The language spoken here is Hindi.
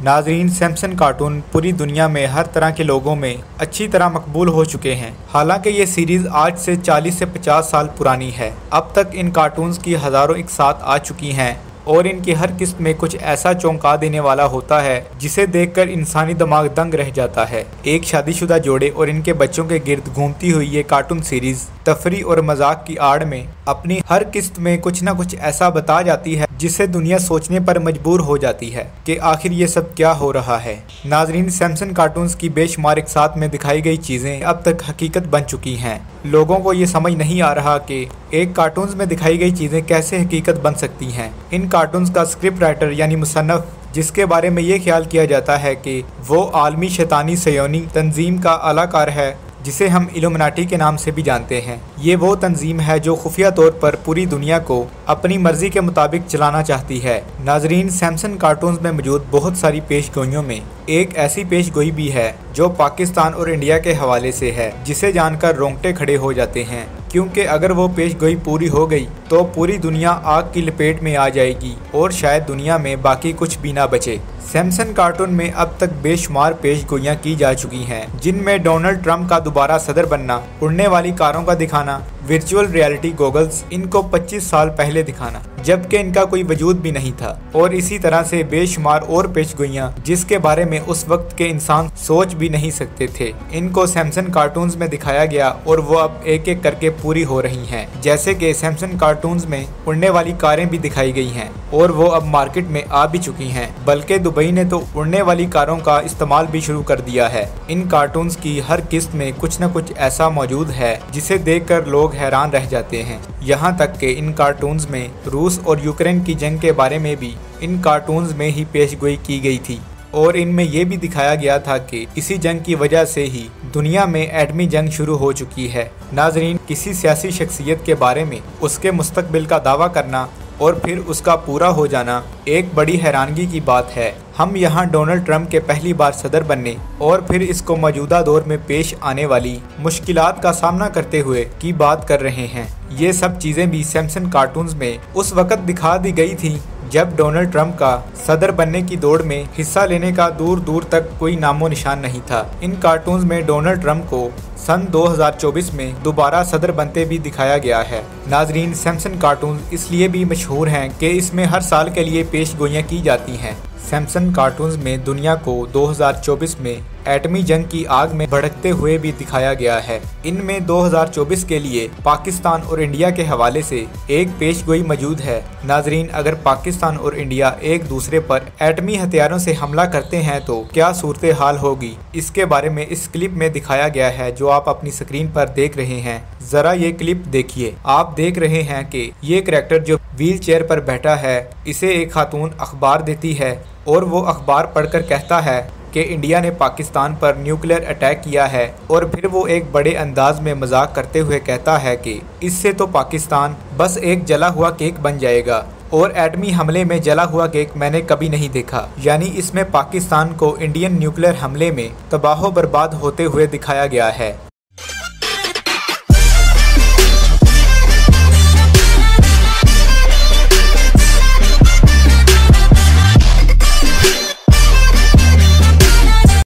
नाजरीन, सैमसन कार्टून पूरी दुनिया में हर तरह के लोगों में अच्छी तरह मकबूल हो चुके हैं। हालांकि ये सीरीज़ आज से 40 से 50 साल पुरानी है। अब तक इन कार्टून्स की हज़ारों एक साथ आ चुकी हैं और इनकी हर किस्त में कुछ ऐसा चौंका देने वाला होता है जिसे देखकर इंसानी दिमाग दंग रह जाता है। एक शादीशुदा जोड़े और इनके बच्चों के गिर्द घूमती हुई ये कार्टून सीरीज तफरी और मजाक की आड़ में अपनी हर किस्त में कुछ न कुछ ऐसा बता जाती है जिसे दुनिया सोचने पर मजबूर हो जाती है कि आखिर ये सब क्या हो रहा है। नाजरीन, सैमसन कार्टून्स की बेशुमार एक साथ में दिखाई गई चीज़ें अब तक हकीकत बन चुकी हैं। लोगों को ये समझ नहीं आ रहा कि एक कार्टून्स में दिखाई गई चीज़ें कैसे हकीकत बन सकती हैं। इन कार्टून्स का स्क्रिप्ट राइटर यानी मुसन्नफ, जिसके बारे में ये ख्याल किया जाता है कि वो आलमी शैतानी सयोनी तंजीम का अलाकार है जिसे हम इल्यूमिनाटी के नाम से भी जानते हैं। ये वो तंजीम है जो खुफिया तौर पर पूरी दुनिया को अपनी मर्जी के मुताबिक चलाना चाहती है। नाजरीन, सैमसन कार्टून्स में मौजूद बहुत सारी पेशगोइयों में एक ऐसी पेशगोई भी है जो पाकिस्तान और इंडिया के हवाले से है, जिसे जानकर रोंगटे खड़े हो जाते हैं, क्योंकि अगर वो पेशगोई पूरी हो गई तो पूरी दुनिया आग की लपेट में आ जाएगी और शायद दुनिया में बाकी कुछ भी ना बचे। सैमसन कार्टून में अब तक बेशुमार पेशगोइयाँ की जा चुकी हैं, जिनमें डोनाल्ड ट्रंप का दोबारा सदर बनना, उड़ने वाली कारों का दिखाना, वर्चुअल रियलिटी गॉगल्स इनको 25 साल पहले दिखाना जबकि इनका कोई वजूद भी नहीं था, और इसी तरह से बेशुमार और पेशगोइयाँ जिसके बारे में उस वक्त के इंसान सोच भी नहीं सकते थे, इनको सैमसन कार्टून्स में दिखाया गया और वो अब एक एक करके पूरी हो रही हैं। जैसे कि सैमसन कार्टून्स में उड़ने वाली कारें भी दिखाई गई हैं और वो अब मार्केट में आ भी चुकी हैं, बल्कि दुबई ने तो उड़ने वाली कारों का इस्तेमाल भी शुरू कर दिया है। इन कार्टून्स की हर किस्त में कुछ न कुछ ऐसा मौजूद है जिसे देखकर लोग हैरान रह जाते हैं। यहाँ तक कि इन कार्टून्स में रूस और यूक्रेन की जंग के बारे में भी इन कार्टून्स में ही पेशगोई की गई थी और इनमें यह भी दिखाया गया था कि इसी जंग की वजह से ही दुनिया में एटमी जंग शुरू हो चुकी है। नाजरीन, किसी सियासी शख्सियत के बारे में उसके मुस्तकबिल का दावा करना और फिर उसका पूरा हो जाना एक बड़ी हैरानगी की बात है। हम यहाँ डोनाल्ड ट्रंप के पहली बार सदर बनने और फिर इसको मौजूदा दौर में पेश आने वाली मुश्किलात का सामना करते हुए की बात कर रहे हैं। ये सब चीज़ें भी सैमसन कार्टून्स में उस वक़्त दिखा दी गई थी जब डोनाल्ड ट्रंप का सदर बनने की दौड़ में हिस्सा लेने का दूर दूर तक कोई नामो निशान नहीं था। इन कार्टून्स में डोनाल्ड ट्रंप को सन 2024 में दोबारा सदर बनते भी दिखाया गया है। नाजरीन, सैमसन कार्टून इसलिए भी मशहूर हैं कि इसमें हर साल के लिए पेशगोइयाँ की जाती हैं। सैमसन कार्टून्स में दुनिया को 2024 में एटमी जंग की आग में भड़कते हुए भी दिखाया गया है। इनमें 2024 के लिए पाकिस्तान और इंडिया के हवाले से एक पेशगोई मौजूद है। नाजरीन, अगर पाकिस्तान और इंडिया एक दूसरे पर एटमी हथियारों से हमला करते हैं तो क्या सूरत हाल होगी, इसके बारे में इस क्लिप में दिखाया गया है जो आप अपनी स्क्रीन पर देख रहे हैं। जरा ये क्लिप देखिए। आप देख रहे हैं कि ये करैक्टर जो व्हील चेयर पर बैठा है, इसे एक खातून अखबार देती है और वो अखबार पढ़कर कहता है कि इंडिया ने पाकिस्तान पर न्यूक्लियर अटैक किया है, और फिर वो एक बड़े अंदाज में मजाक करते हुए कहता है कि इससे तो पाकिस्तान बस एक जला हुआ केक बन जाएगा और एटमी हमले में जला हुआ केक मैंने कभी नहीं देखा। यानी इसमें पाकिस्तान को इंडियन न्यूक्लियर हमले में तबाह बर्बाद होते हुए दिखाया गया है।